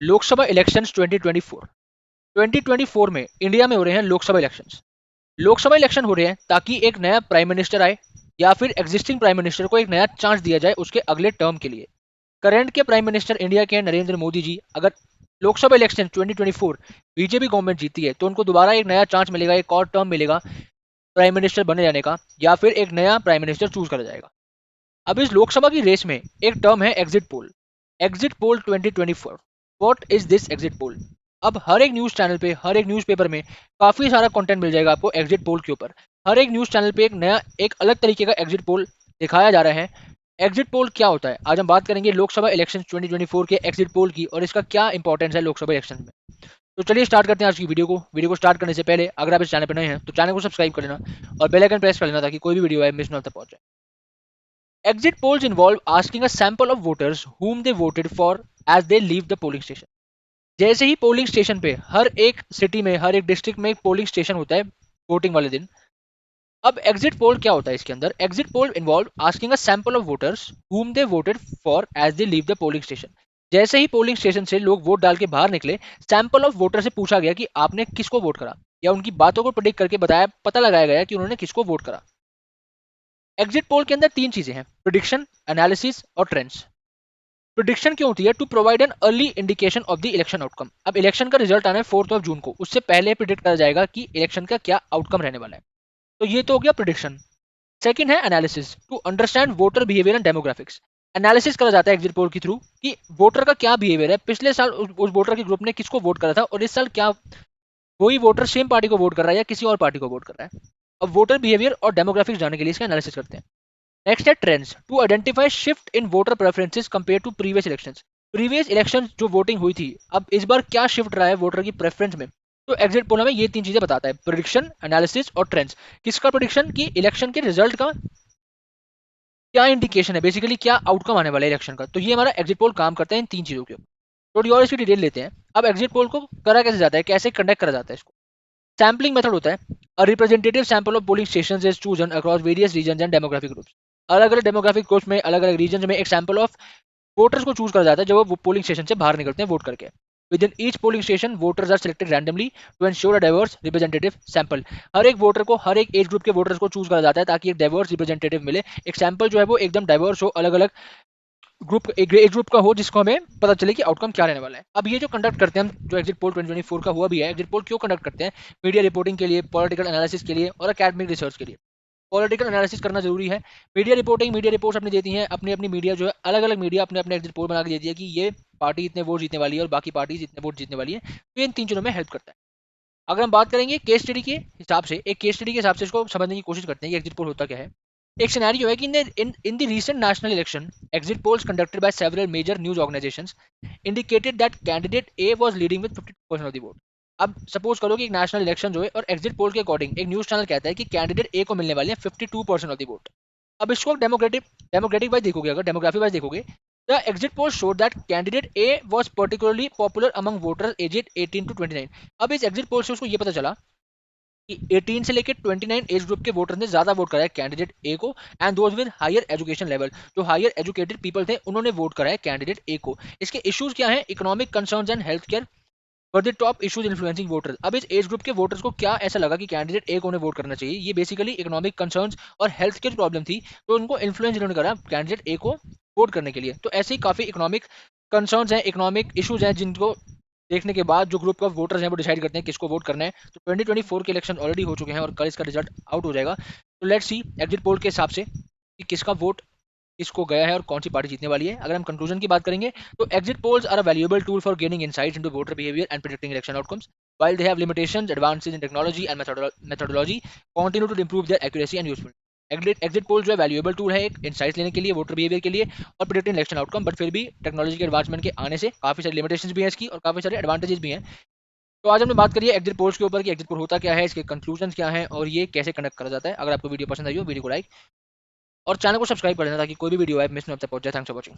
Lok Sabha elections 2024। 2024 में India में हो रहे हैं लोकसभा इलेक्शंस। लोकसभा इलेक्शन हो रहे हैं ताकि एक नया प्राइम मिनिस्टर आए या फिर एग्जिस्टिंग प्राइम मिनिस्टर को एक नया चांस दिया जाए उसके अगले टर्म के लिए। करंट के प्राइम मिनिस्टर इंडिया के नरेंद्र मोदी जी, अगर लोकसभा इलेक्शन 2024 बीजेपी गवर्नमेंट जीती है तो उनको दोबारा एक नया चांस मिलेगा, एक और टर्म मिलेगा प्राइम मिनिस्टर बने जाने का, या फिर एक नया प्राइम मिनिस्टर चूज करा जाएगा। अब इस लोकसभा की रेस में एक टर्म है exit poll. Exit poll 2024। What is this exit poll? अब हर एक न्यूज चैनल पे, हर एक न्यूज़पेपर में काफी सारा कंटेंट मिल जाएगा आपको एग्जिट पोल के ऊपर। हर एक न्यूज चैनल पे एक नया, एक अलग तरीके का एग्जिट पोल दिखाया जा रहा है। एग्जिट पोल क्या होता है, आज हम बात करेंगे लोकसभा इलेक्शन 2024 के एग्जिट पोल की और इसका क्या इंपॉर्टेंस है लोकसभा इलेक्शन में। तो चलिए स्टार्ट करते हैं आज की वीडियो को स्टार्ट करने से पहले अगर आप इस चैनल पर नए हैं तो चैनल को सब्सक्राइब कर लेना और बेल आइकन प्रेस कर लेना ताकि कोई भी वीडियो है मिस ना पहुंच जाए। Exit polls involve asking a sample of voters whom they voted for as they leave the polling station. जैसे ही पोलिंग स्टेशन पे, हर एक सिटी में, हर एक डिस्ट्रिक्ट में एक पोलिंग स्टेशन होता है वोटिंग वाले दिन। अब एग्जिट पोल क्या होता है इसके अंदर? Exit poll involve asking a sample of voters whom they voted for as they leave the polling station. जैसे ही पोलिंग स्टेशन से लोग वोट डाल के बाहर निकले, सैंपल ऑफ वोटर से पूछा गया कि आपने किसको वोट करा, या उनकी बातों को प्रेडिक्ट करके बताया, पता लगाया गया कि उन्होंने किसको वोट करा। एग्जिट पोल के अंदर तीन चीजें हैं: प्रिडिक्शन, एनालिसिस और ट्रेंड्स। प्रिडिक्शन क्यों होती है? To provide an early indication of the election outcome. अब इलेक्शन का रिजल्ट आना है 4 जून को, उससे पहले प्रिडिक्ट करा जाएगा कि इलेक्शन का क्या आउटकम रहने वाला है। तो ये तो हो गया प्रिडिक्शन। सेकंड है analysis, to understand voter behaviour and demographics. Analysis करा जाता है एग्जिट पोल के थ्रू कि वोटर का क्या बिहेवियर है, पिछले साल उस वोटर के ग्रुप ने किसको वोट करा था और इस साल क्या वही वोटर सेम पार्टी को वोट कर रहा है या किसी और पार्टी को वोट कर रहा है। अब वोटर बिहेवियर और डेमोग्राफिक्स जानने के लिए इसका एनालिसिस करते हैं। नेक्स्ट है trends, to identify shift in voter preferences compare to previous elections. Previous election जो वोटिंग हुई थी, अब इस बार क्या शिफ्ट रहा है वोटर की प्रेफरेंस में। तो एग्जिट पोल हमें ये तीन चीजें बताता है: प्रेडिक्शन, एनालिसिस और ट्रेंड्स। किसका प्रेडिक्शन? की इलेक्शन के रिजल्ट का क्या इंडिकेशन है, बेसिकली क्या आउटकम आने वाला है इलेक्शन का। तो ये हमारा एग्जिट पोल काम करता है इन तीन चीजों के ऊपर। थोड़ी और इसकी डिटेल लेते हैं। अब एग्जिट पोल को करा कैसे जाता है, कैसे कंडक्ट करा जाता है इसको? सैम्पलिंग मेथड होता है। A representative sample of polling stations is chosen across various region and demographic groups. अलग अलग डेमोग्राफिक ग्रुप्स में, अलग अलग रीजन में एक सैंपल ऑफ वोटर्स को चूज करा जाता है जब वो पोलिंग स्टेशन से बाहर निकलते हैं वोट करके। Within each polling station voters are selected randomly to ensure a diverse representative sample. हर एक वोटर को, हर एक एज ग्रुप के वोटर्स को चूज करा जाता है ताकि एक डाइवर्स रिप्रेजेंटेटिव मिले, एक सैंपल जो है वो एकदम डाइवर्स हो, अलग अलग ग्रुप, एक एज ग्रुप का हो, जिसको हमें पता चले कि आउटकम क्या रहने वाला है। अब ये जो कंडक्ट करते हैं हम, जो एग्जिट पोल 2024 का हुआ भी है, एग्जिट पोल क्यों कंडक्ट करते हैं? मीडिया रिपोर्टिंग के लिए, पॉलिटिकल एनालिसिस के लिए और एकेडमिक रिसर्च के लिए। पॉलिटिकल एनालिसिस करना जरूरी है। मीडिया रिपोर्टिंग, मीडिया रिपोर्ट्स अपनी देती हैं, अपनी अपनी मीडिया जो है, अलग अलग मीडिया अपने अपने एग्जिट पोल बना के देती है कि ये पार्टी इतने वोट जीतने वाली है और बाकी पार्टी इतने वोट जीतने वाली है। तो इन तीन चीजों में हेल्प करता है। अगर हम बात करेंगे केस स्टडी के हिसाब से, एक केस स्टडी के हिसाब से इसको समझने की कोशिश करते हैं कि एग्जिट पोल होता क्या है। एक सिनेरियो है कि in the recent national election, exit polls conducted by several major news organisations indicated that candidate A was leading with 52% of the vote. अब सपोज करो कि एक नेशनल इलेक्शन जो है और एग्जिट पोल के अकॉर्डिंग एक न्यूज चैनल कहता है कि कैंडिडेट ए को मिलने वाले हैं 52% ऑफ द वोट। अब इसको डेमोक्रेटिक वाइज देखोगे, अगर डेमोग्राफी वाइज देखोगे, the exit poll showed that candidate A was particularly popular among voters aged 18 to 29। अब इस एग्जिट पोल से उसको ये पता चला कि 18 से लेकर 29 एज ग्रुप के वोटर्स ने ज्यादा वोट कराया कैंडिडेट ए को, and those with higher education level, जो हायर एजुकेटेड पीपल थे उन्होंने वोट कराया कैंडिडेट ए को। इसके इश्यूज क्या हैं? Economic concerns and health care were the top issues influencing voters. अब इस एज ग्रुप के वोटर्स को क्या ऐसा लगा कि कैंडिडेट ए को उन्हें वोट करना चाहिए? ये बेसिकली इकोनॉमिक कंसर्न्स और हेल्थ केयर प्रॉब्लम थी, तो उनको इन्फ्लुएंस इन्होंने करा कैंडिडेट ए को वोट करने के लिए। तो ऐसे ही काफी इकोनॉमिक कंसर्न्स हैं, इकोनॉमिक इश्यूज हैं, जिनको देखने के बाद जो ग्रुप ऑफ वोटर्स हैं वो डिसाइड करते हैं किसको वोट करना है। तो 2024 के इलेक्शन ऑलरेडी हो चुके हैं और कल इसका रिजल्ट आउट हो जाएगा। तो लेट्स सी एग्जिट पोल के हिसाब से कि किसका वोट किसको गया है और कौन सी पार्टी जीतने वाली है। अगर हम कंक्लूजन की बात करेंगे तो exit polls are a valuable tool for gaining insights into voter behaviour and predicting election outcomes. While they have limitations, advances in technology and methodology continue to improve their accuracy and usefulness. Exit poll जो है valuable tool है एक insights लेने के लिए, voter behaviour के लिए और प्रेडिक्टिंग इलेक्शन आउटकम, बट फिर भी टेक्नोलॉजी के एडवांसमेंट के आने से काफी सारी लिमिटेशंस भी हैं इसकी और काफी सारे एडवांटेजेस भी हैं। तो आज हमने बात करी है एग्जिट पोल्स के ऊपर कि एग्जिट पोल होता क्या है, इसके कंक्लूजन क्या है और ये कैसे कंडक्ट करा जाता है। अगर आपको वीडियो पसंद आई हो वीडियो को लाइक और चैनल को सब्सक्राइब कर देना ताकि कोई भी वीडियो है मिस ना पहुंच जाए। Thanks for watching.